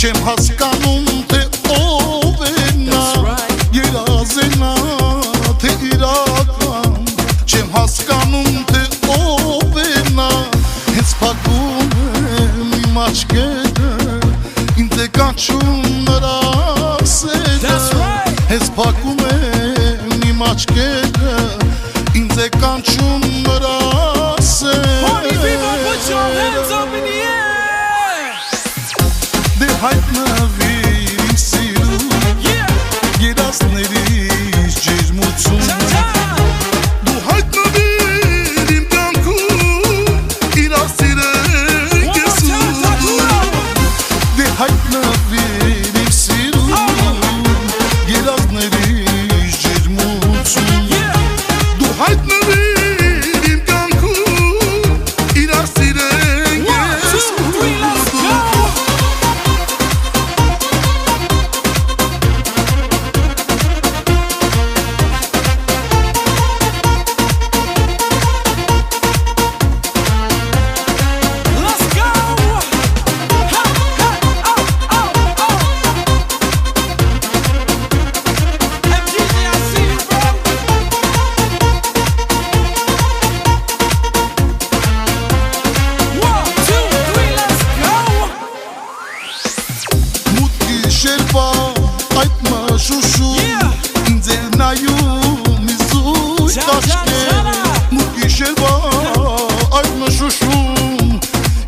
Չեմ հասկանում, թե ով է նա, երազենա, թե իրական, չեմ հասկանում, թե ով է նա, հենց փակում եմ իմ աչքերը, ինձ է կանչում նրա սերը, հենց փակում եմ իմ աչքերը, ինձ է կանչում նրա հայտնվիր իմ սիրում, երազներից ջերմություն, դու հայտնվիր իմ կյանքում, իրար սիրենք ես ուզում, դե հայտնվիր իմ սիրում, երազներից ջերմություն, դու հայտնվիր իմ կյանքում, իրար սիրենք ես ուզում. Այդ մշուշում, ինձ էլ նայում իզույթ աչքեր, մութ գիշերվա այդ մշուշում,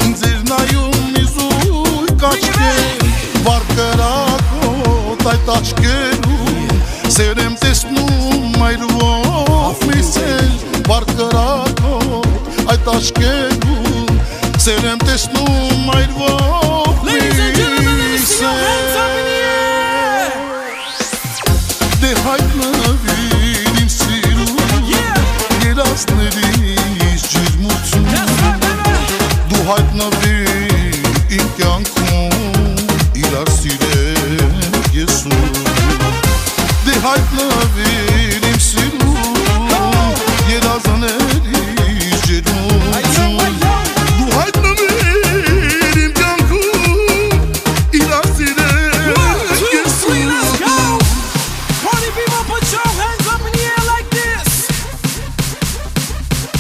ինձ էլ նայում իզույթ աչքեր, վար կրակոտ այդ աչքերում, սեր եմ տեսնում այրվող մի սեր, վար կրակոտ այդ աչքերում, սեր եմ տեսնում այրվող մի սեր. Դե հայտնվիր իմ սիրում, երազներից ջերմություն, դու հայտնվիր իմ կյանքում, իրար սիրենք ես ուզում, դե հայտնվիր իմ սիրում, երազներից ջերմություն, դու հայտնվիր իմ կյանքում, իրար սիրենք ես ուզում. Party people, put your hands up in the air like this.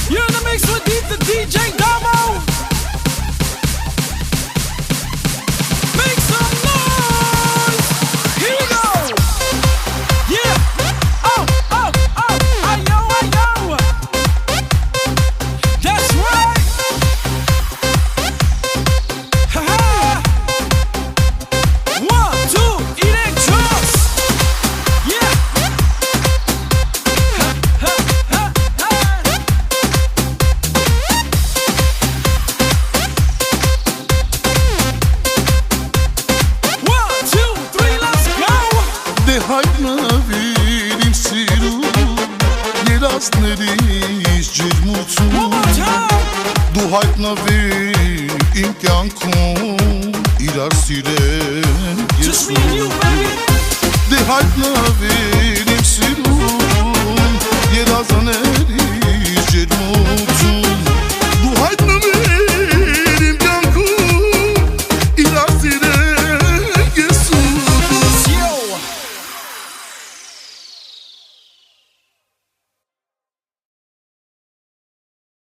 You're in the mix with the DJ Damo. Make some noise. Here we go. Yeah. Oh, oh, oh. Ayo, ayo. That's right. Ha ha. 1, 2, electros. Հայտնվիր իմ սիրում, երազներից ջերմություն, դու հայտնվիր իմ կյանքում, իրար սիրենք ես ուզում, դե հայտնվիր